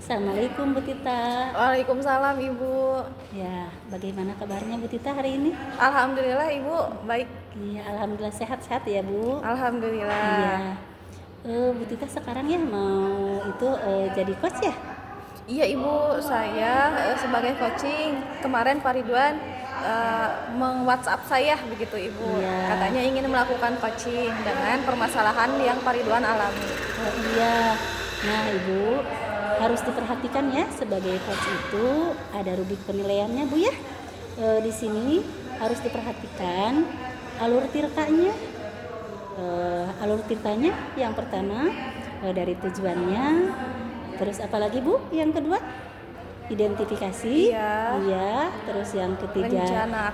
Assalamualaikum Bu Tita. Waalaikumsalam Ibu. Ya, bagaimana kabarnya Bu Tita hari ini? Alhamdulillah Ibu, baik. Iya, alhamdulillah sehat-sehat ya Bu. Alhamdulillah. Iya. Bu Tita sekarang ya mau jadi coach ya? Iya Ibu, saya sebagai coaching kemarin Pak Ridwan meng-WhatsApp saya begitu Ibu. Iya. Katanya ingin melakukan coaching dengan permasalahan yang Pak Ridwan alami. Oh iya. Nah Ibu harus diperhatikan ya, sebagai coach itu ada rubrik penilaiannya Bu ya. Di sini harus diperhatikan alur tirtanya. Alur tirtanya yang pertama dari tujuannya, terus apalagi Bu yang kedua identifikasi. Iya. Terus yang ketiga Rencana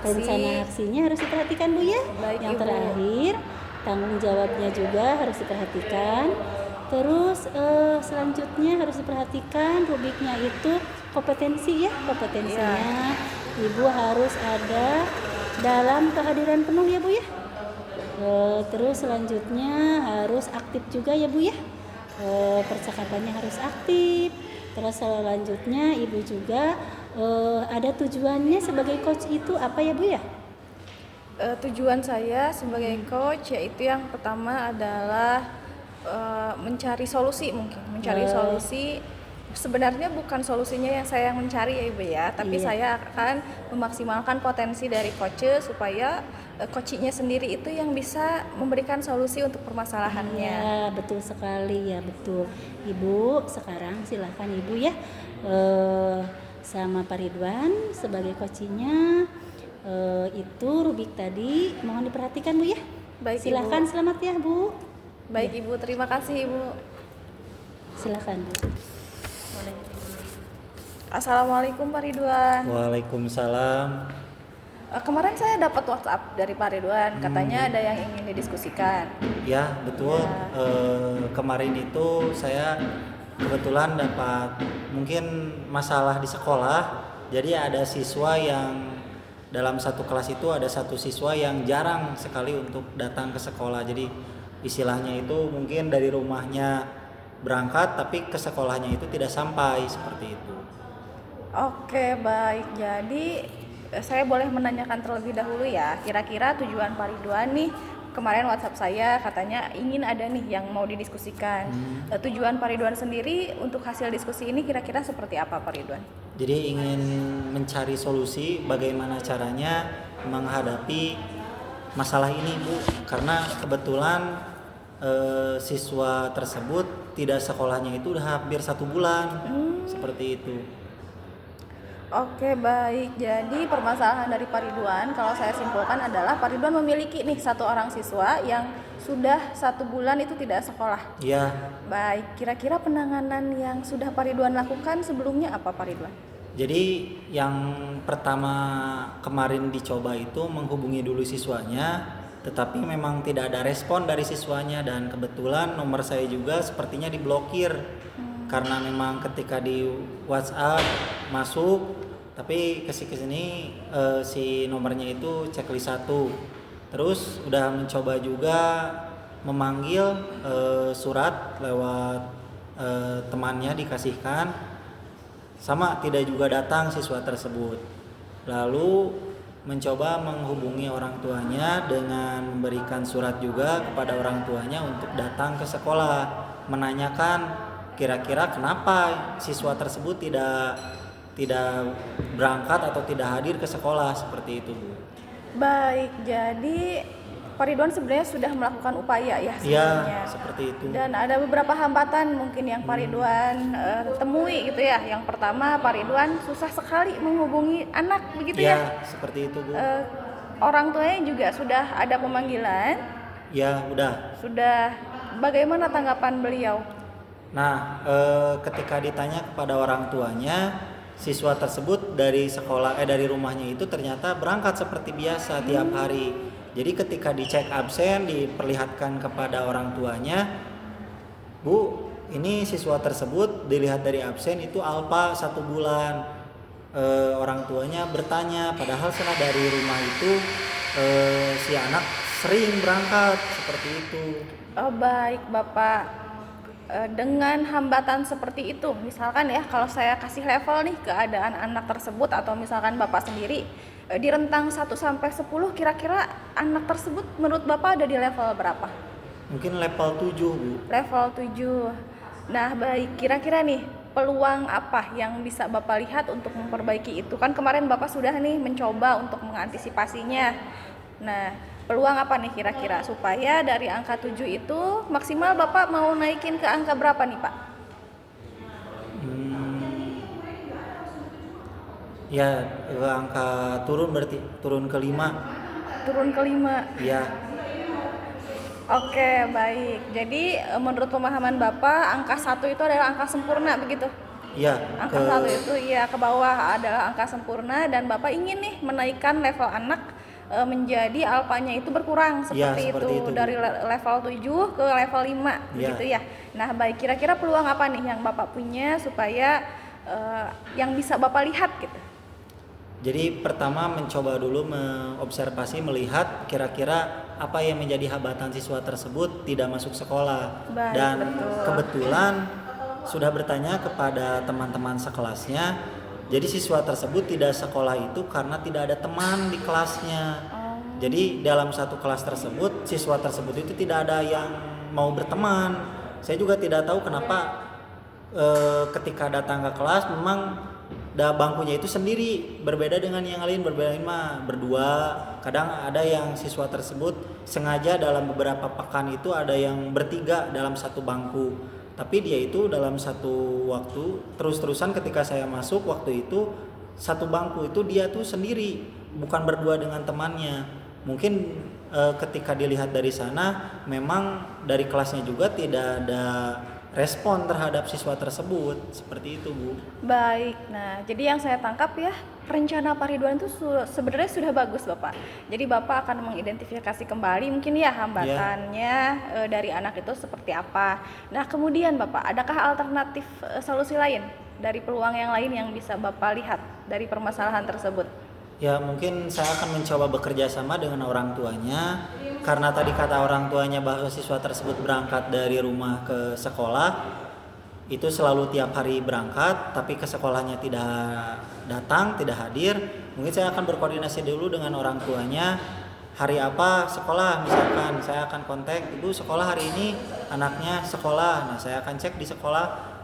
aksinya harus diperhatikan Bu ya. Baik, Yang Ibu. terakhir tanggung jawabnya juga harus diperhatikan. Terus selanjutnya harus diperhatikan rubriknya itu kompetensi ya, kompetensinya Ibu harus ada dalam kehadiran penuh ya Bu ya. Terus selanjutnya harus aktif juga ya Bu ya. Percakapannya harus aktif. Terus selanjutnya Ibu juga ada tujuannya sebagai coach itu apa ya Bu ya? Tujuan saya sebagai coach yaitu yang pertama adalah mencari solusi solusi. Sebenarnya bukan solusinya yang saya mencari ya Ibu ya, tapi Iya. saya akan memaksimalkan potensi dari coach supaya coachingnya sendiri itu yang bisa memberikan solusi untuk permasalahannya. Ya, betul sekali ya, betul. Ibu, sekarang silakan Ibu ya sama Pak Ridwan sebagai coachingnya itu rubik tadi mohon diperhatikan Bu ya. Baik, Silakan, Ibu. selamat ya Bu. Baik Ibu, terima kasih Ibu. Silakan Bu. Assalamualaikum Pak Ridwan. Waalaikumsalam. Kemarin saya dapat WhatsApp dari Pak Ridwan, katanya ada yang ingin didiskusikan. Ya betul. Kemarin itu saya kebetulan dapat mungkin masalah di sekolah. Jadi ada siswa yang dalam satu kelas itu ada satu siswa yang jarang sekali untuk datang ke sekolah. Jadi istilahnya itu mungkin dari rumahnya berangkat tapi ke sekolahnya itu tidak sampai, seperti itu. Oke, baik. Jadi saya boleh menanyakan terlebih dahulu ya, kira-kira tujuan Pak Ridwan nih, kemarin WhatsApp saya katanya ingin ada nih yang mau didiskusikan. Tujuan Pak Ridwan sendiri untuk hasil diskusi ini kira-kira seperti apa Pak Ridwan? Jadi ingin mencari solusi bagaimana caranya menghadapi masalah ini Bu, karena kebetulan siswa tersebut tidak sekolahnya itu udah hampir 1 bulan. Seperti itu. Oke, baik. Jadi permasalahan dari Pak Ridwan kalau saya simpulkan adalah Pak Ridwan memiliki nih satu orang siswa yang sudah 1 bulan itu tidak sekolah. Iya. Baik, kira-kira penanganan yang sudah Pak Ridwan lakukan sebelumnya apa Pak Ridwan? Jadi yang pertama kemarin dicoba itu menghubungi dulu siswanya, tetapi memang tidak ada respon dari siswanya, dan kebetulan nomor saya juga sepertinya diblokir. Karena memang ketika di WhatsApp masuk, tapi kesini si nomornya itu checklist 1. Terus udah mencoba juga memanggil surat lewat temannya dikasihkan, sama tidak juga datang siswa tersebut. Lalu mencoba menghubungi orang tuanya dengan memberikan surat juga kepada orang tuanya untuk datang ke sekolah, menanyakan kira-kira kenapa siswa tersebut tidak berangkat atau tidak hadir ke sekolah, seperti itu Bu. Baik, jadi Pak Ridwan sebenarnya sudah melakukan upaya ya Iya, sebelumnya. seperti itu. Dan ada beberapa hambatan mungkin yang Pak Ridwan temui gitu ya. Yang pertama, Pak Ridwan susah sekali menghubungi anak begitu ya. Iya, seperti itu Bu. Orang tuanya juga sudah ada pemanggilan. Ya, udah. Sudah, bagaimana tanggapan beliau? Nah, ketika ditanya kepada orang tuanya, siswa tersebut dari rumahnya itu ternyata berangkat seperti biasa tiap hari. Jadi ketika dicek absen, diperlihatkan kepada orang tuanya, Bu, ini siswa tersebut dilihat dari absen itu alpa 1 bulan. Orang tuanya bertanya, padahal setelah dari rumah itu si anak sering berangkat, seperti itu. Oh baik Bapak. Dengan hambatan seperti itu, misalkan ya kalau saya kasih level nih keadaan anak tersebut atau misalkan Bapak sendiri di rentang 1 sampai 10 kira-kira anak tersebut menurut Bapak ada di level berapa? Mungkin level 7, Bu. Level 7. Nah, baik, kira-kira nih peluang apa yang bisa Bapak lihat untuk memperbaiki itu? Kan kemarin Bapak sudah nih mencoba untuk mengantisipasinya. Nah, peluang apa nih kira-kira supaya dari angka 7 itu maksimal Bapak mau naikin ke angka berapa nih, Pak? Ya, angka turun berarti turun ke 5. Turun ke 5. Ya, Oke, baik. Jadi menurut pemahaman Bapak, angka 1 itu adalah angka sempurna begitu? ya Angka 1 itu ya ke bawah adalah angka sempurna dan Bapak ingin nih menaikkan level anak menjadi alfanya itu berkurang seperti, seperti itu, Bu. dari level 7 ke level 5 begitu ya. Nah, baik, kira-kira peluang apa nih yang Bapak punya supaya yang bisa Bapak lihat gitu? Jadi pertama mencoba dulu mengobservasi, melihat kira-kira apa yang menjadi hambatan siswa tersebut tidak masuk sekolah. Baik, Dan betul. kebetulan sudah bertanya kepada teman-teman sekelasnya. Jadi siswa tersebut tidak sekolah itu karena tidak ada teman di kelasnya. Jadi dalam satu kelas tersebut siswa tersebut itu tidak ada yang mau berteman. Saya juga tidak tahu kenapa ketika datang ke kelas memang bangkunya itu sendiri, berbeda dengan yang lain, berbeda mah berdua. Kadang ada yang siswa tersebut sengaja dalam beberapa pekan itu ada yang bertiga dalam satu bangku, tapi dia itu dalam satu waktu terus-terusan ketika saya masuk waktu itu satu bangku itu dia tuh sendiri, bukan berdua dengan temannya. Mungkin ketika dilihat dari sana memang dari kelasnya juga tidak ada respon terhadap siswa tersebut, seperti itu, Bu. Baik, nah jadi yang saya tangkap ya, rencana Pak Ridwan itu sebenarnya sudah bagus Bapak. Jadi Bapak akan mengidentifikasi kembali mungkin ya hambatannya dari anak itu seperti apa. Nah kemudian Bapak, adakah alternatif solusi lain dari peluang yang lain yang bisa Bapak lihat dari permasalahan tersebut? Ya mungkin saya akan mencoba bekerja sama dengan orang tuanya, karena tadi kata orang tuanya bahwa siswa tersebut berangkat dari rumah ke sekolah, itu selalu tiap hari berangkat tapi ke sekolahnya tidak datang, tidak hadir. Mungkin saya akan berkoordinasi dulu dengan orang tuanya, hari apa sekolah, misalkan saya akan kontak, ibu sekolah hari ini anaknya sekolah. Nah saya akan cek di sekolah,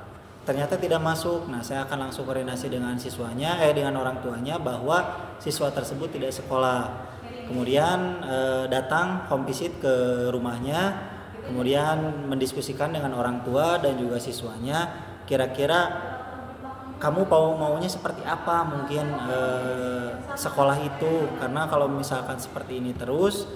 ternyata tidak masuk. Nah saya akan langsung koordinasi dengan siswanya, dengan orang tuanya bahwa siswa tersebut tidak sekolah. Kemudian datang home visit ke rumahnya, kemudian mendiskusikan dengan orang tua dan juga siswanya, kira-kira kamu maunya seperti apa mungkin sekolah itu, karena kalau misalkan seperti ini terus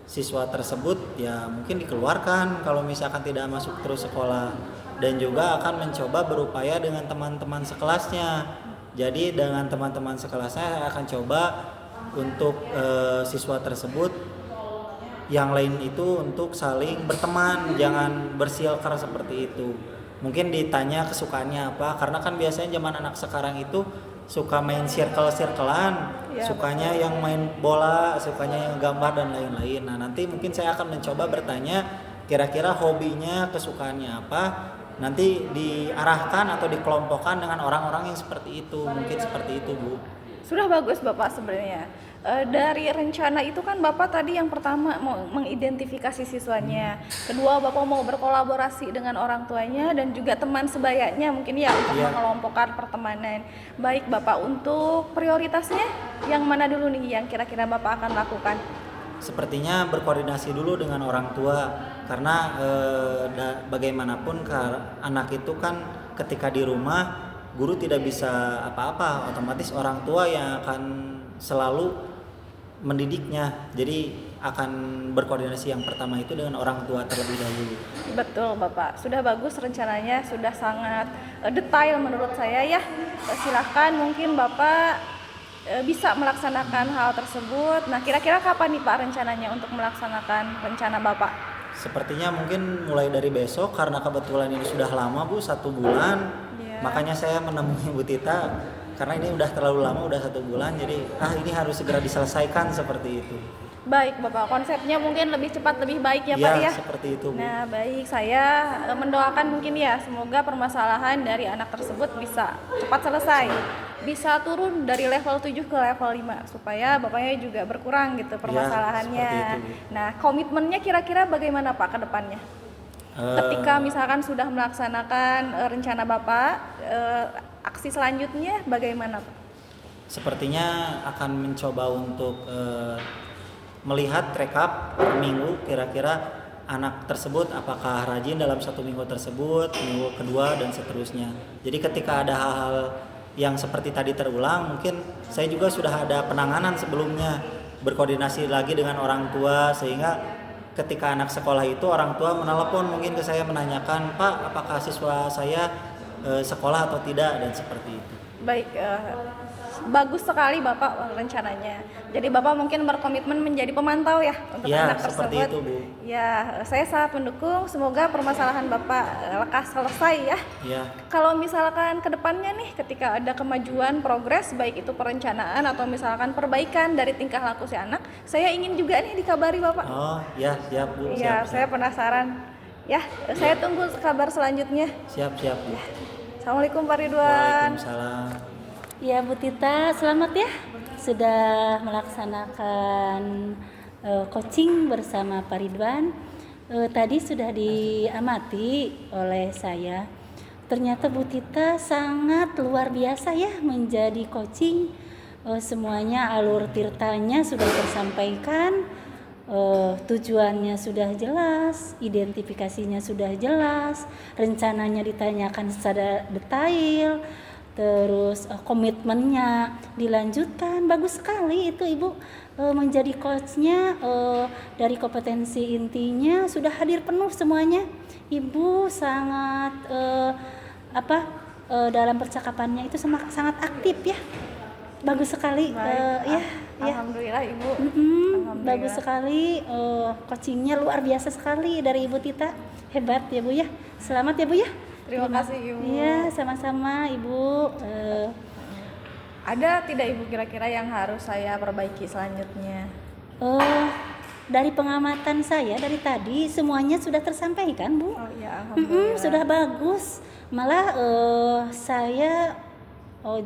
siswa tersebut ya mungkin dikeluarkan kalau misalkan tidak masuk terus sekolah. Dan juga akan mencoba berupaya dengan teman-teman sekelasnya. Jadi dengan teman-teman sekelasnya saya akan coba untuk siswa tersebut yang lain itu untuk saling berteman, jangan bersilker seperti itu. Mungkin ditanya kesukaannya apa, karena kan biasanya zaman anak sekarang itu suka main circle-circlean, sukanya yang main bola, sukanya yang gambar dan lain-lain. Nah nanti mungkin saya akan mencoba bertanya kira-kira hobinya, kesukaannya apa, nanti diarahkan atau dikelompokkan dengan orang-orang yang seperti itu. Mungkin seperti itu, Bu. Sudah bagus Bapak sebenarnya. Dari rencana itu kan Bapak tadi yang pertama mau mengidentifikasi siswanya, kedua Bapak mau berkolaborasi dengan orang tuanya dan juga teman sebayanya mungkin ya untuk mengelompokkan pertemanan. Baik Bapak, untuk prioritasnya yang mana dulu nih yang kira-kira Bapak akan lakukan? Sepertinya berkoordinasi dulu dengan orang tua, karena bagaimanapun anak itu kan ketika di rumah guru tidak bisa apa-apa, otomatis orang tua yang akan selalu mendidiknya. Jadi akan berkoordinasi yang pertama itu dengan orang tua terlebih dahulu. Betul Bapak, sudah bagus rencananya, sudah sangat detail menurut saya ya. Silahkan mungkin Bapak bisa melaksanakan hal tersebut. Nah kira-kira kapan nih Pak rencananya untuk melaksanakan rencana Bapak? Sepertinya mungkin mulai dari besok, karena kebetulan ini sudah lama Bu, 1 bulan. Makanya saya menemui Bu Tita, karena ini udah terlalu lama, udah 1 bulan, jadi ini harus segera diselesaikan seperti itu. Baik Bapak, konsepnya mungkin lebih cepat lebih baik ya Pak Ya, ya. seperti itu, Bu. Nah baik, saya mendoakan mungkin ya semoga permasalahan dari anak tersebut bisa cepat selesai, bisa turun dari level 7 ke level 5 supaya bapaknya juga berkurang gitu permasalahannya. seperti itu, Bu. Nah komitmennya kira-kira bagaimana Pak ke depannya? Ketika misalkan sudah melaksanakan rencana Bapak, aksi selanjutnya bagaimana Pak? Sepertinya akan mencoba untuk melihat rekap per minggu kira-kira anak tersebut apakah rajin dalam 1 minggu tersebut, minggu kedua dan seterusnya. Jadi ketika ada hal-hal yang seperti tadi terulang, mungkin saya juga sudah ada penanganan sebelumnya, berkoordinasi lagi dengan orang tua, sehingga ketika anak sekolah itu orang tua menelepon mungkin ke saya menanyakan, Pak apakah siswa saya sekolah atau tidak, dan seperti itu. Baik, bagus sekali Bapak rencananya. Jadi Bapak mungkin berkomitmen menjadi pemantau ya untuk Ya, anak seperti tersebut. itu, Bu. Ya, saya sangat mendukung. Semoga permasalahan Bapak lekas selesai ya. Ya, Kalau misalkan ke depannya nih, ketika ada kemajuan, progres, baik itu perencanaan atau misalkan perbaikan dari tingkah laku si anak, saya ingin juga nih dikabari Bapak. oh ya, siap Bu, Iya, siap, saya penasaran. Ya, saya tunggu kabar selanjutnya. siap, siap Bu. Assalamualaikum Pak Ridwan. Waalaikumsalam. Ya Bu Tita, selamat ya sudah melaksanakan coaching bersama Pak Ridwan. Tadi sudah diamati oleh saya. Ternyata Bu Tita sangat luar biasa ya menjadi coaching. Semuanya alur tirtanya sudah tersampaikan. Tujuannya sudah jelas, identifikasinya sudah jelas, rencananya ditanyakan secara detail, terus komitmennya dilanjutkan. Bagus sekali itu Ibu menjadi coachnya. Dari kompetensi intinya sudah hadir penuh semuanya. Ibu sangat dalam percakapannya itu sangat aktif ya. Bagus sekali. Ya. Alhamdulillah Ibu. Alhamdulillah. Bagus sekali, coachingnya luar biasa sekali dari Ibu Tita, hebat ya Bu ya. Selamat ya Bu ya. Terima kasih Ibu. Iya, sama-sama Ibu. Ada tidak Ibu kira-kira yang harus saya perbaiki selanjutnya? Dari pengamatan saya dari tadi semuanya sudah tersampaikan Bu. Oh ya, alhamdulillah. Sudah bagus. Malah saya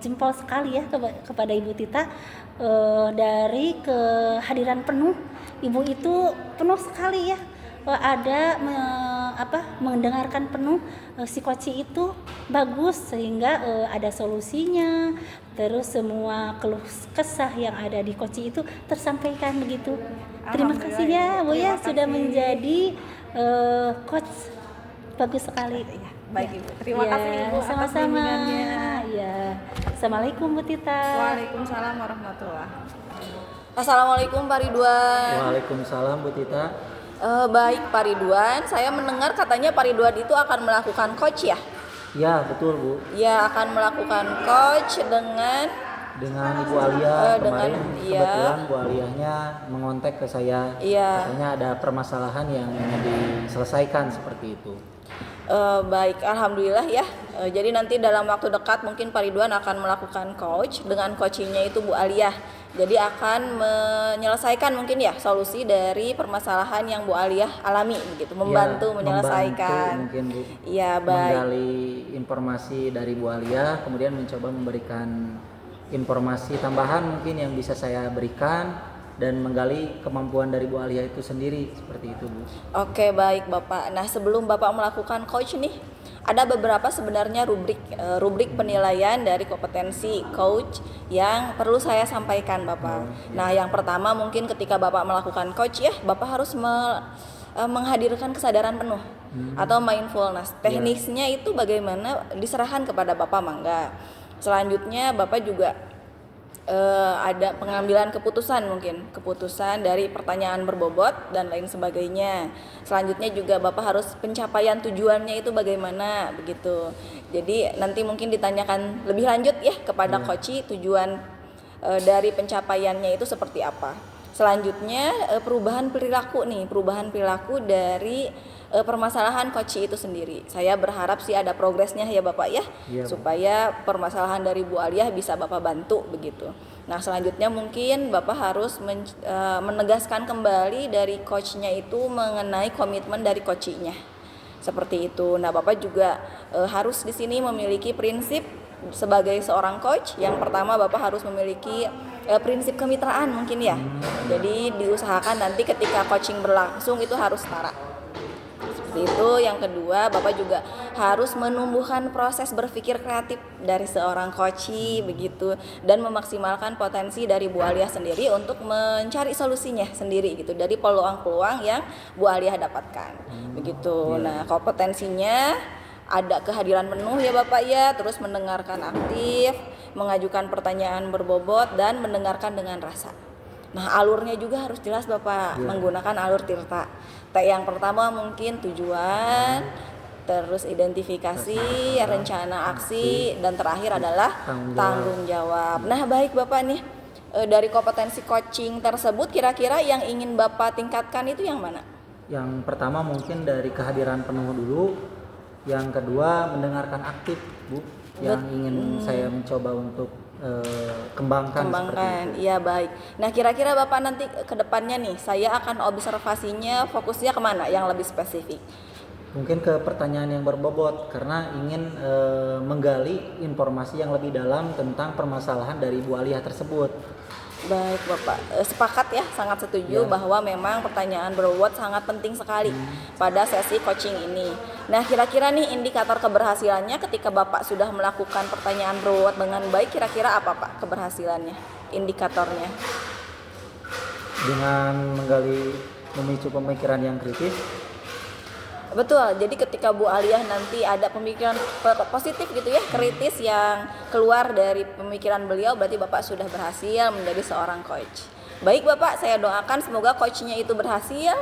jempol sekali ya kepada Ibu Tita, dari kehadiran penuh. Ibu itu penuh sekali ya, mendengarkan penuh si koci itu bagus, sehingga ada solusinya, terus semua keluh kesah yang ada di koci itu tersampaikan begitu. Terima kasih ya Bu ya sudah menjadi coach, bagus sekali. Baik Ibu, terima kasih Ibu atas sama-sama. bimbingannya. Ya, assalamualaikum Bu Tita. Waalaikumsalam warahmatullahi wabarakatuh. Assalamualaikum Pak Ridwan. Waalaikumsalam Bu Tita. Baik Pak Ridwan, saya mendengar katanya Pak Ridwan itu akan melakukan coach ya? Ya, betul Bu. Ya, akan melakukan coach dengan Dengan Ibu Alia dengan- kemarin iya. kebetulan Bu Aliahnya mengontak ke saya. Iya. Katanya ada permasalahan yang ingin diselesaikan seperti itu. Baik, alhamdulillah ya. Jadi nanti dalam waktu dekat mungkin Pak Ridwan akan melakukan coach dengan coachingnya itu Bu Aliyah. Jadi akan menyelesaikan mungkin ya solusi dari permasalahan yang Bu Aliyah alami begitu, membantu Ya, menyelesaikan. membantu mungkin Bu. Iya, baik. Menggali informasi dari Bu Alia, kemudian mencoba memberikan informasi tambahan mungkin yang bisa saya berikan, dan menggali kemampuan dari Bu Alia itu sendiri, seperti itu Bu. Oke, baik Bapak. Nah, sebelum Bapak melakukan coach nih, ada beberapa sebenarnya rubrik penilaian dari kompetensi coach yang perlu saya sampaikan Bapak. Nah, yang pertama mungkin ketika Bapak melakukan coach ya, Bapak harus menghadirkan kesadaran penuh atau mindfulness. Teknisnya itu bagaimana diserahkan kepada Bapak mangga. Selanjutnya Bapak juga ada pengambilan keputusan, mungkin keputusan dari pertanyaan berbobot dan lain sebagainya. Selanjutnya juga Bapak harus pencapaian tujuannya itu bagaimana begitu. Jadi nanti mungkin ditanyakan lebih lanjut ya kepada coach tujuan dari pencapaiannya itu seperti apa. Selanjutnya perubahan perilaku dari permasalahan coach itu sendiri. Saya berharap sih ada progresnya ya Bapak ya, Iya, Bu. supaya permasalahan dari Bu Aliyah bisa Bapak bantu begitu. Nah, selanjutnya mungkin Bapak harus menegaskan kembali dari coachnya itu mengenai komitmen dari coachingnya. Seperti itu. Nah, Bapak juga harus di sini memiliki prinsip sebagai seorang coach. Yang pertama, Bapak harus memiliki prinsip kemitraan mungkin ya. Jadi diusahakan nanti ketika coaching berlangsung itu harus setara. Itu yang kedua, Bapak juga harus menumbuhkan proses berpikir kreatif dari seorang coachee begitu, dan memaksimalkan potensi dari Bu Alia sendiri untuk mencari solusinya sendiri gitu dari peluang-peluang yang Bu Alia dapatkan begitu. Nah, kompetensinya ada kehadiran penuh ya Bapak ya, terus mendengarkan aktif, mengajukan pertanyaan berbobot, dan mendengarkan dengan rasa. Nah, alurnya juga harus jelas Bapak, menggunakan alur tirta. Yang pertama mungkin tujuan, terus identifikasi, rencana aksi, dan terakhir adalah tanggung jawab. Nah, baik Bapak nih, dari kompetensi coaching tersebut kira-kira yang ingin Bapak tingkatkan itu yang mana? Yang pertama mungkin dari kehadiran penuh dulu, yang kedua mendengarkan aktif, Bu, yang ingin saya mencoba untuk kembangkan. Iya, baik. Nah, kira-kira Bapak nanti ke depannya nih, saya akan observasinya fokusnya kemana yang lebih spesifik? Mungkin ke pertanyaan yang berbobot, karena ingin menggali informasi yang lebih dalam tentang permasalahan dari Bu Alia tersebut. Baik Bapak, sepakat ya, sangat setuju bahwa memang pertanyaan berbobot sangat penting sekali pada sesi coaching ini. Nah, kira-kira nih indikator keberhasilannya ketika Bapak sudah melakukan pertanyaan berbobot dengan baik, kira-kira apa Pak keberhasilannya, indikatornya? Dengan menggali, memicu pemikiran yang kritis. Betul, jadi ketika Bu Alia nanti ada pemikiran positif gitu ya, kritis yang keluar dari pemikiran beliau, berarti Bapak sudah berhasil menjadi seorang coach. Baik Bapak, saya doakan semoga coachnya itu berhasil.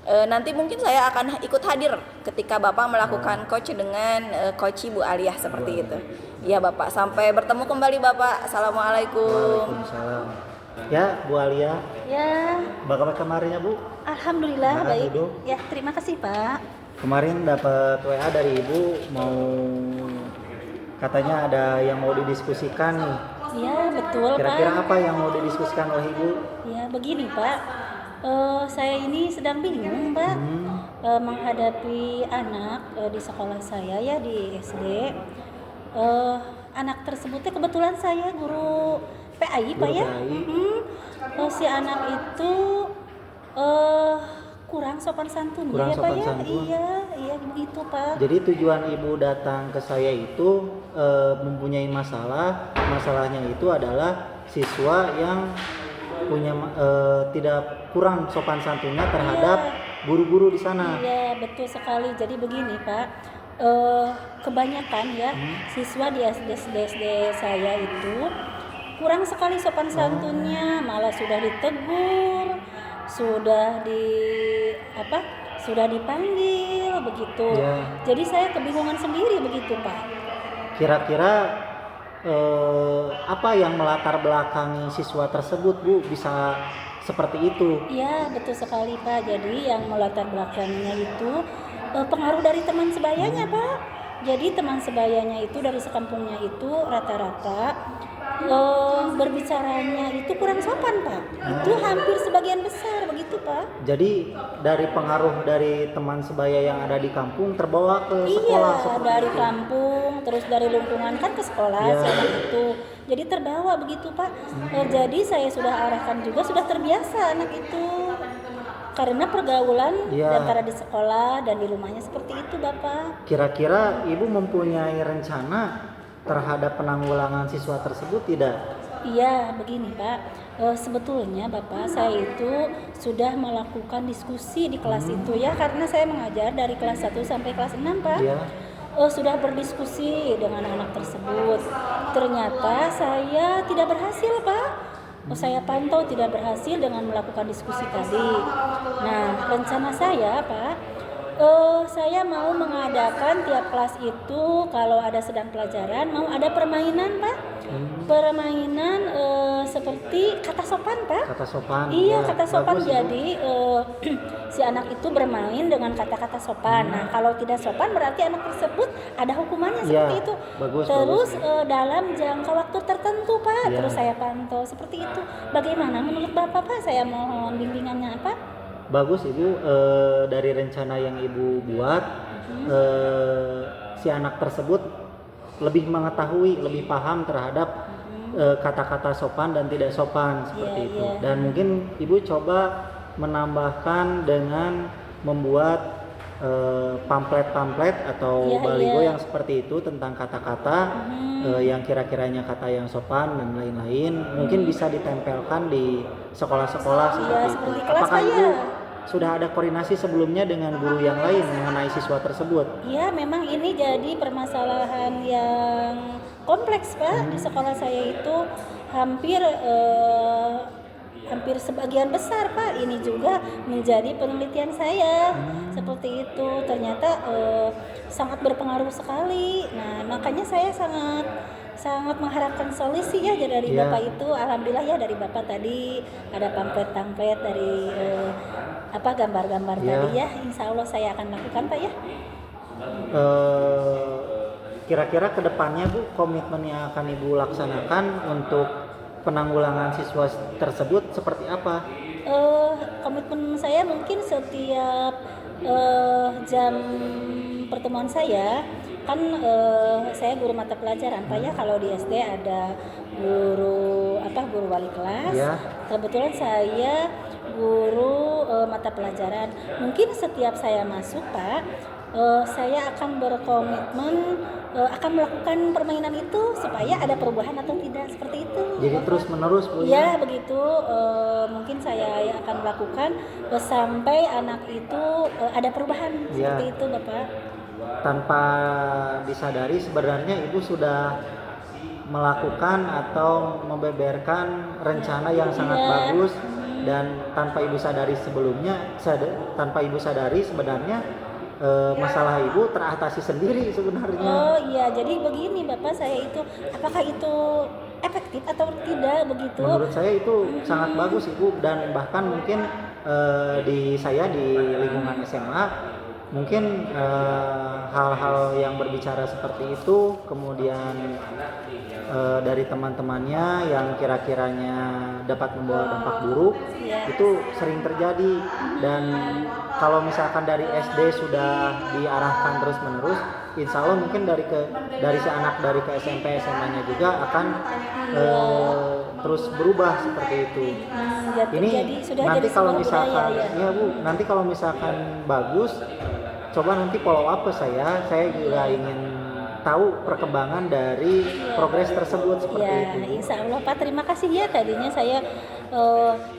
Nanti mungkin saya akan ikut hadir ketika Bapak melakukan coach dengan coach Bu Alia seperti itu. Iya Bapak, sampai bertemu kembali Bapak. Assalamualaikum. Waalaikumsalam. Ya, Bu Alia. Ya, Bagaimana kemarinnya, Bu? alhamdulillah Nah, baik. duduk. Ya, terima kasih Pak. Kemarin dapat WA dari Ibu, mau katanya ada yang mau didiskusikan nih. Iya, betul Kira-kira Pak. apa yang mau didiskusikan oleh Ibu? Ya, begini Pak. Saya ini sedang bingung Pak, menghadapi anak di sekolah saya ya di SD. Anak tersebutnya kebetulan saya guru PAI Pak Guru ya. PAI. Si anak itu kurang sopan santun Kurang ya Pak sopan ya. santun. Iya begitu Pak. Jadi tujuan Ibu datang ke saya itu mempunyai masalahnya itu adalah siswa yang punya tidak kurang sopan santunnya terhadap guru-guru di sana. Iya betul sekali. Jadi begini Pak, kebanyakan ya siswa di SD saya itu kurang sekali sopan santunnya, malah sudah ditegur, sudah dipanggil begitu. Ya. Jadi saya kebingungan sendiri begitu Pak. Kira-kira apa yang melatar belakangi siswa tersebut, Bu, bisa seperti itu? Iya betul sekali Pak. Jadi yang melatar belakangnya itu pengaruh dari teman sebayanya Pak. Jadi teman sebayanya itu dari sekampungnya itu rata-rata berbicaranya itu kurang sopan Pak. Itu hampir sebagian besar begitu Pak. Jadi dari pengaruh dari teman sebaya yang ada di kampung terbawa ke sekolah Iya, seperti dari itu. kampung terus dari lingkungan kan ke sekolah Iya. seperti itu. Jadi terbawa begitu Pak. Jadi saya sudah arahkan juga, sudah terbiasa anak itu karena pergaulan Iya. antara di sekolah dan di rumahnya seperti itu Bapak. Kira-kira Ibu mempunyai rencana terhadap penanggulangan siswa tersebut tidak? Iya, begini Pak. Sebetulnya Bapak saya itu sudah melakukan diskusi di kelas itu ya, karena saya mengajar dari kelas 1 sampai kelas 6 Pak. Iya. Sudah berdiskusi dengan anak tersebut. Ternyata saya tidak berhasil Pak. Saya pantau tidak berhasil dengan melakukan diskusi tadi. Nah, rencana saya Pak, saya mau mengadakan tiap kelas itu kalau ada sedang pelajaran mau ada permainan Pak. Permainan seperti kata sopan, Pak. Kata sopan. Iya, ya, kata sopan. bagus, Ibu. Jadi si anak itu bermain dengan kata-kata sopan. Nah, kalau tidak sopan berarti anak tersebut ada hukumannya Iya, seperti itu. bagus, Terus bagus. dalam jangka waktu tertentu, Pak. Iya. Terus saya pantau seperti itu. Bagaimana menurut Bapak, Pak? Saya mohon bimbingannya apa? Bagus Ibu, dari rencana yang Ibu buat, si anak tersebut lebih mengetahui, lebih paham terhadap kata-kata sopan dan tidak sopan seperti Iya, itu. iya. Dan mungkin Ibu coba menambahkan dengan membuat pamflet-pamflet atau Iya, baligo iya. yang seperti itu tentang kata-kata yang kira-kiranya kata yang sopan dan lain-lain. Mungkin bisa ditempelkan di sekolah-sekolah seperti itu. seperti kelas Apakah saya. Ibu sudah ada koordinasi sebelumnya dengan guru yang lain mengenai siswa tersebut? Iya, memang ini jadi permasalahan yang kompleks, Pak. Di sekolah saya itu hampir hampir sebagian besar, Pak, ini juga menjadi penelitian saya. Seperti itu, ternyata sangat berpengaruh sekali. Nah, makanya saya sangat mengharapkan solusi ya dari Iya. Bapak itu. Alhamdulillah ya, dari Bapak tadi ada pamflet-pamflet dari gambar-gambar Iya. tadi ya. Insya Allah saya akan lakukan, Pak ya. Kira-kira kedepannya Bu, komitmen yang akan Ibu laksanakan untuk penanggulangan siswa tersebut seperti apa? Komitmen saya mungkin setiap jam pertemuan saya kan saya guru mata pelajaran, Pak ya. Kalau di SD ada guru wali kelas. Ya. Kebetulan saya guru mata pelajaran. Mungkin setiap saya masuk, Pak, saya akan berkomitmen akan melakukan permainan itu supaya ada perubahan atau tidak, seperti itu. Jadi terus menerus Bu Ya, begitu. Mungkin saya akan lakukan sampai anak itu ada perubahan, Ya. seperti itu, Bapak. Tanpa disadari sebenarnya Ibu sudah melakukan atau membeberkan rencana yang sangat Iya. bagus, dan tanpa Ibu sadari sebenarnya masalah Ibu teratasi sendiri sebenarnya. Oh iya, jadi begini Bapak, saya itu apakah itu efektif atau tidak begitu? Menurut saya itu sangat bagus Ibu, dan bahkan mungkin di lingkungan SMA mungkin hal-hal yang berbicara seperti itu, kemudian dari teman-temannya yang kira-kiranya dapat membawa dampak buruk, Iya. itu sering terjadi. Dan kalau misalkan dari SD sudah diarahkan terus-menerus, insya Allah mungkin dari si anak dari ke SMP SMA-nya juga akan terus berubah seperti itu. Ini nanti kalau misalkan ya Bu, nanti kalau misalkan bagus, coba nanti follow up ke saya juga ingin tahu perkembangan dari progres tersebut seperti Ya, itu. insya Allah Pak, terima kasih ya. Tadinya saya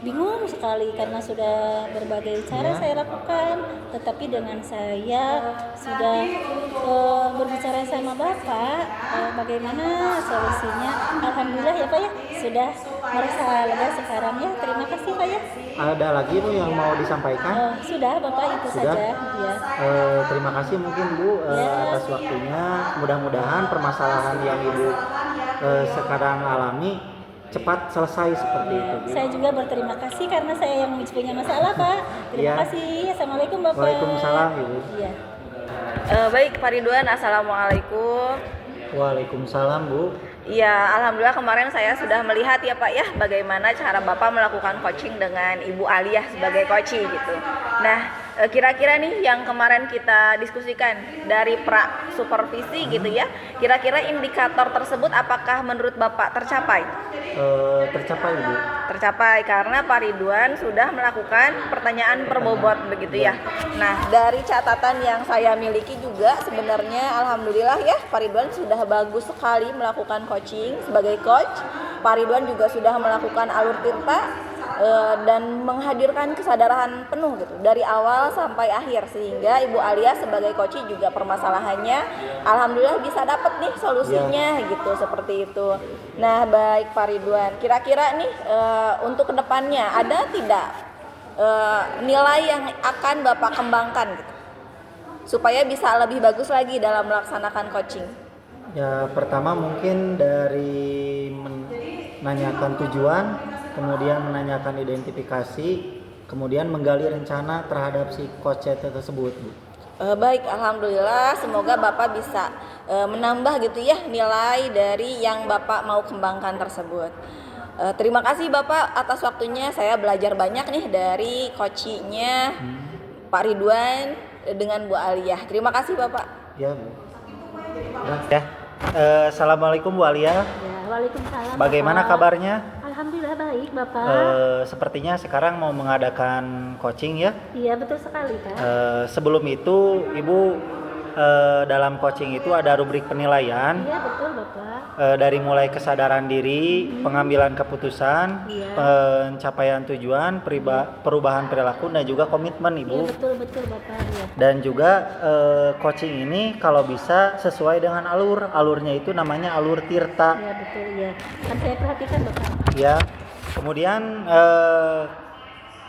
bingung sekali karena sudah berbagai cara Ya. saya lakukan, tetapi dengan saya sudah berbicara sama Bapak bagaimana solusinya, alhamdulillah ya Pak ya, sudah merasa lega sekarang ya. Terima kasih Pak ya. Ada lagi Bu yang mau disampaikan? Sudah Bapak, itu Sudah? saja ya. Terima kasih mungkin Bu Ya. atas waktunya. Mudah-mudahan permasalahan yang Ibu sekarang alami cepat selesai seperti itu Bu. Saya juga berterima kasih karena saya yang punya masalah Pak. Terima Ya. kasih. Assalamualaikum Bapak. Waalaikumsalam Ibu. Iya. Baik Pak Ridwan, assalamualaikum. Waalaikumsalam Bu. Iya, alhamdulillah kemarin saya sudah melihat ya Pak ya, bagaimana cara Bapak melakukan coaching dengan Ibu Aliyah sebagai coaching gitu. Nah, kira-kira nih yang kemarin kita diskusikan dari pra supervisi gitu ya, kira-kira indikator tersebut apakah menurut Bapak tercapai? Tercapai Bu. Tercapai karena Pak Ridwan sudah melakukan pertanyaan perbobot begitu ya. Nah, dari catatan yang saya miliki juga sebenarnya alhamdulillah ya, Pak Ridwan sudah bagus sekali melakukan coaching sebagai coach. Pak Ridwan juga sudah melakukan alur tirta dan menghadirkan kesadaran penuh gitu dari awal sampai akhir, sehingga Ibu Alia sebagai coach juga permasalahannya alhamdulillah bisa dapat nih solusinya gitu, seperti itu. Nah, baik Pak Ridwan, kira-kira nih untuk kedepannya ada tidak nilai yang akan Bapak kembangkan gitu supaya bisa lebih bagus lagi dalam melaksanakan coaching? Ya, pertama mungkin dari menanyakan tujuan, kemudian menanyakan identifikasi, kemudian menggali rencana terhadap si coach tersebut, Bu. Baik, alhamdulillah. Semoga Bapak bisa menambah gitu ya nilai dari yang Bapak mau kembangkan tersebut. Terima kasih Bapak atas waktunya. Saya belajar banyak nih dari coachingnya Pak Ridwan dengan Bu Aliyah. Terima kasih Bapak. Ya, Bu. Ya. Assalamualaikum Bu Alia. Ya, waalaikumsalam. Bagaimana Bapak. kabarnya? Alhamdulillah baik, Bapak. Sepertinya sekarang mau mengadakan coaching ya. Iya, betul sekali, Kak. Sebelum itu Ibu dalam coaching itu ada rubrik penilaian. Iya, betul, Bapak. Dari mulai kesadaran diri, pengambilan keputusan, Iya. pencapaian tujuan, perubahan perilaku dan juga komitmen Ibu. Iya, betul, Bapak. Ya. Dan juga coaching ini kalau bisa sesuai dengan alurnya itu namanya alur tirta. Iya, betul, ya. Kan saya perhatikan, Bapak. Ya. Kemudian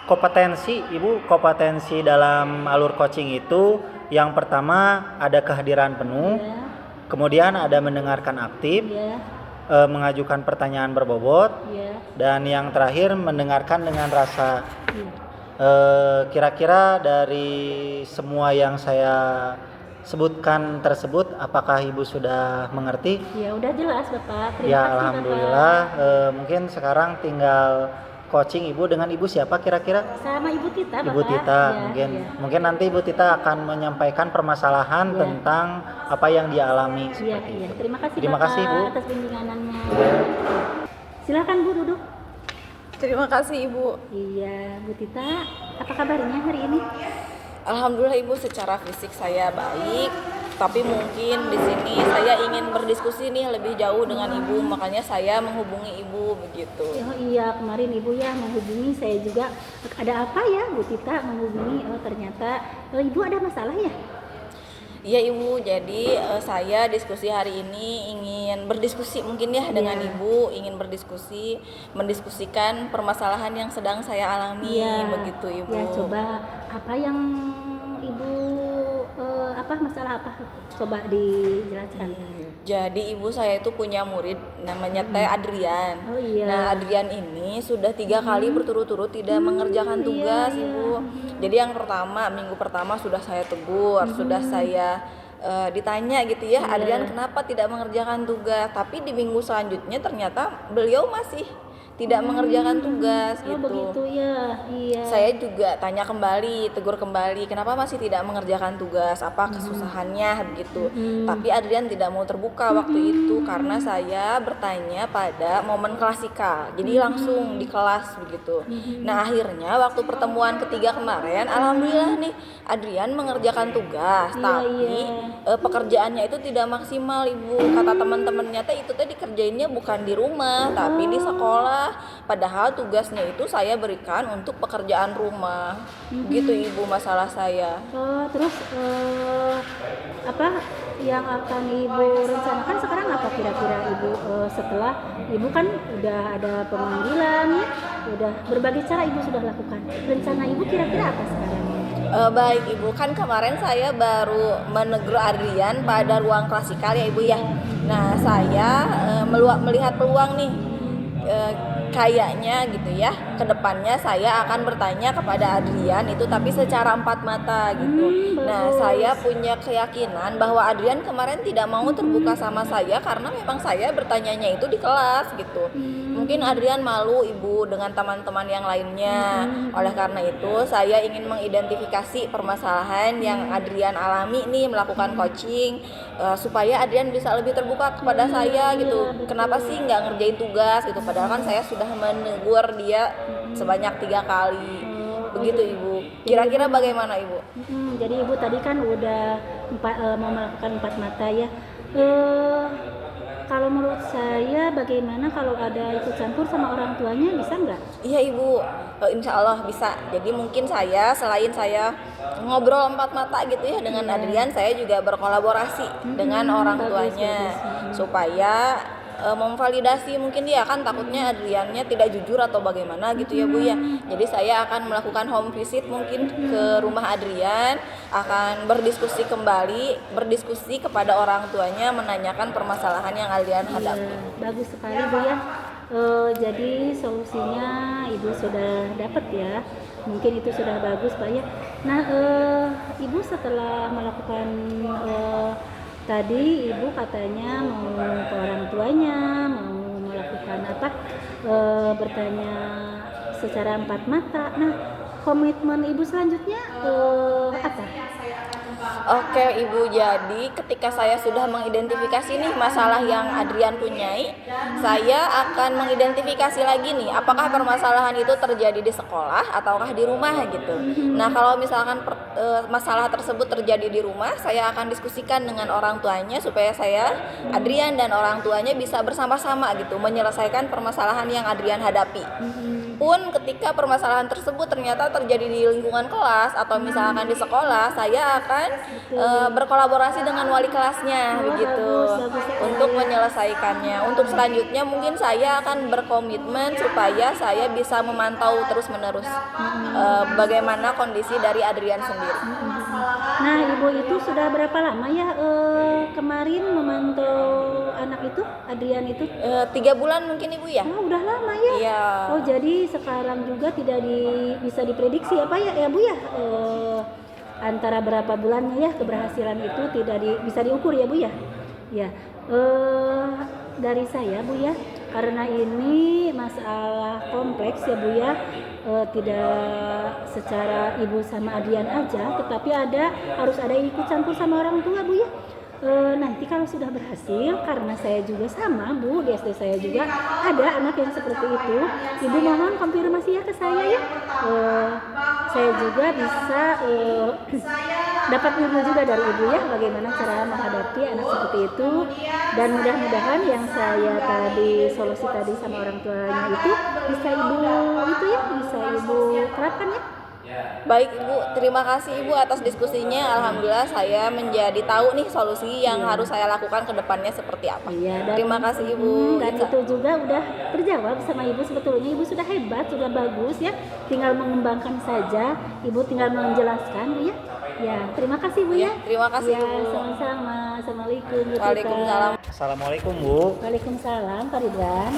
kompetensi dalam alur coaching itu yang pertama ada kehadiran penuh. Ya. Kemudian ada mendengarkan aktif, Ya. mengajukan pertanyaan berbobot, Ya. dan yang terakhir mendengarkan dengan rasa. Ya. Kira-kira dari semua yang saya sebutkan tersebut, apakah Ibu sudah mengerti? Ya, udah jelas, Bapak. Terima Ya, kasih, alhamdulillah. Mungkin sekarang tinggal coaching Ibu dengan Ibu siapa kira-kira? Bapak. Sama Ibu Tita, Bapak. Ibu Tita, Ya, mungkin nanti Ibu Tita akan menyampaikan permasalahan Ya. tentang apa yang dia alami Iya, seperti iya. itu. Terima kasih, Terima Bapak, kasih, Bu. atas bimbingannya. Silakan, Bu, duduk. Terima kasih Ibu. Iya, Bu Tita, apa kabarnya hari ini? Alhamdulillah Ibu, secara fisik saya baik, tapi mungkin di sini saya ingin berdiskusi nih lebih jauh dengan Ibu, makanya saya menghubungi Ibu begitu. Oh iya, kemarin Ibu ya menghubungi saya juga. Ada apa ya, Bu Tita menghubungi? Oh ternyata Ibu ada masalah ya? Iya Ibu, jadi saya diskusi hari ini ingin berdiskusi mungkin ya dengan Iya. Ibu, ingin mendiskusikan permasalahan yang sedang saya alami begitu Ibu. Ya, coba apa yang Ibu masalah apa? Coba dijelaskan. Jadi Ibu, saya itu punya murid namanya Teh Adrian. Oh iya. Nah Adrian ini sudah 3 kali berturut-turut tidak mengerjakan tugas iya. Ibu. Jadi yang pertama, minggu pertama sudah saya tegur, sudah saya ditanya gitu ya, Adrian kenapa tidak mengerjakan tugas. Tapi di minggu selanjutnya ternyata beliau masih tidak mengerjakan tugas Oh gitu. begitu ya, iya. Saya juga tanya kembali, tegur kembali, kenapa masih tidak mengerjakan tugas, apa kesusahannya begitu. Tapi Adrian tidak mau terbuka waktu itu karena saya bertanya pada momen klasikal, jadi langsung di kelas begitu. Nah akhirnya waktu pertemuan ketiga kemarin, alhamdulillah nih Adrian mengerjakan tugas, Iya, tapi pekerjaannya itu tidak maksimal Ibu. Kata teman-temannya teh itu teh dikerjainnya bukan di rumah, tapi di sekolah. Padahal tugasnya itu saya berikan untuk pekerjaan rumah. Gitu Ibu masalah saya. Oh, terus apa yang akan Ibu rencanakan sekarang apa kira-kira Ibu setelah Ibu kan udah ada pemanggilan ya, udah berbagai cara Ibu sudah lakukan. Rencana Ibu kira-kira apa sekarang? Baik Ibu, kan kemarin saya baru menegur Adrian pada ruang klasikal ya Ibu ya. Nah saya melihat peluang nih, kayaknya gitu ya, kedepannya saya akan bertanya kepada Adrian itu tapi secara 4 mata gitu. Nah saya punya keyakinan bahwa Adrian kemarin tidak mau terbuka sama saya karena memang saya bertanyanya itu di kelas gitu. Mungkin Adrian malu Ibu dengan teman-teman yang lainnya. Oleh karena itu saya ingin mengidentifikasi permasalahan yang Adrian alami nih melakukan coaching, supaya Adrian bisa lebih terbuka kepada saya gitu. Kenapa sih nggak ngerjain tugas gitu, padahal kan saya sudah menegur dia sebanyak 3 kali. Begitu Ibu. Kira-kira bagaimana Ibu? Jadi Ibu tadi kan udah mau melakukan 4 mata ya. Kalau menurut saya bagaimana kalau ada ikut campur sama orang tuanya, bisa nggak? Iya Ibu, insya Allah bisa. Jadi mungkin selain saya ngobrol 4 mata gitu ya dengan Adrian, saya juga berkolaborasi dengan orang tuanya supaya memvalidasi, mungkin dia kan takutnya Adriannya tidak jujur atau bagaimana gitu ya Bu ya. Jadi saya akan melakukan home visit mungkin ke rumah Adrian, akan berdiskusi kepada orang tuanya, menanyakan permasalahan yang Adrian hadapi. Bagus sekali Bu ya. Jadi solusinya Ibu sudah dapat ya. Mungkin itu sudah bagus Pak ya. Nah, Ibu setelah melakukan tadi Ibu katanya mau ke orang tuanya, mau melakukan apa? Bertanya secara empat mata. Nah, komitmen Ibu selanjutnya apa? Oke Ibu, jadi ketika saya sudah mengidentifikasi nih masalah yang Adrian punyai, saya akan mengidentifikasi lagi nih apakah permasalahan itu terjadi di sekolah ataukah di rumah gitu. Nah, kalau misalkan masalah tersebut terjadi di rumah, saya akan diskusikan dengan orang tuanya supaya saya, Adrian dan orang tuanya bisa bersama-sama gitu menyelesaikan permasalahan yang Adrian hadapi. Pun ketika permasalahan tersebut ternyata terjadi di lingkungan kelas atau misalkan di sekolah, saya akan berkolaborasi dengan wali kelasnya begitu untuk menyelesaikannya. Untuk selanjutnya mungkin saya akan berkomitmen supaya saya bisa memantau terus-menerus bagaimana kondisi dari Adrian sendiri. Nah, Ibu itu sudah berapa lama ya kemarin memantau anak itu, Adrian itu? 3 bulan mungkin Ibu ya? Oh, udah lama ya? Iya. Oh, jadi sekarang juga tidak bisa diprediksi apa ya Bu ya? Antara berapa bulannya ya keberhasilan itu tidak bisa diukur ya Bu ya? Ya. Dari saya Bu ya, karena ini masalah kompleks ya Bu ya, tidak secara Ibu sama Adrian aja, tetapi harus ada ikut campur sama orang tua Bu ya. Nanti kalau sudah berhasil, karena saya juga sama Bu, di SD saya juga ada anak yang seperti itu, Ibu mohon konfirmasi ya ke saya ya. Saya juga bisa dapat ilmu juga dari Ibu ya, bagaimana cara menghadapi anak seperti itu, dan mudah-mudahan yang saya tadi solusi tadi sama orang tuanya itu bisa Ibu terapkan ya. Baik Ibu, terima kasih Ibu atas diskusinya. Alhamdulillah saya menjadi tahu nih solusi yang harus saya lakukan ke depannya seperti apa. Terima kasih Ibu. Dan itu juga udah terjawab sama Ibu, sebetulnya Ibu sudah hebat, sudah bagus ya. Tinggal mengembangkan saja, Ibu tinggal menjelaskan Bu ya. Ya, terima kasih Bu ya. Terima kasih ya, Ibu. Sama-sama. Assalamualaikum. Waalaikumsalam. Assalamualaikum Bu. Waalaikumsalam Pak Ridwan.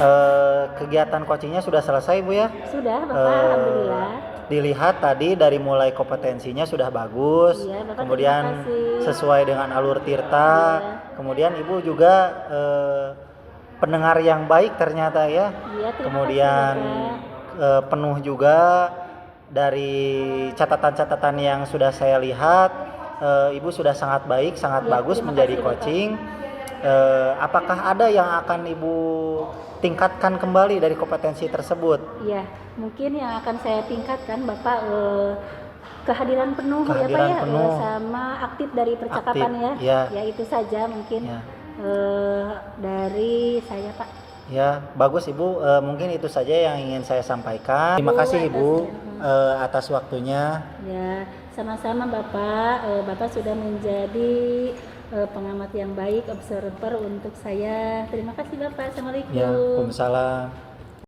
Kegiatan coachingnya sudah selesai Bu ya? Sudah Bapak, alhamdulillah. Dilihat tadi dari mulai kompetensinya sudah bagus, Iya, Bapak, kemudian terima kasih. sesuai dengan alur tirta, kemudian Ibu juga pendengar yang baik ternyata ya, Iya, terima kemudian kasih, penuh juga dari catatan-catatan yang sudah saya lihat, Ibu sudah sangat baik, sangat Iya, bagus terima menjadi kasih, Bapak. coaching. Apakah ada yang akan Ibu tingkatkan kembali dari kompetensi tersebut? Iya, mungkin yang akan saya tingkatkan Bapak kehadiran penuh ya Pak Kehadiran ya, penuh. sama aktif dari percakapan Aktif, ya. ya. Ya itu saja mungkin Ya. dari saya Pak. Ya, bagus Ibu. Mungkin itu saja yang ingin saya sampaikan. Terima kasih Ibu atas waktunya. Ya, sama-sama Bapak. Bapak sudah menjadi pengamat yang baik, observer untuk saya. Terima kasih Bapak. Assalamualaikum. Ya, Waalaikumsalam.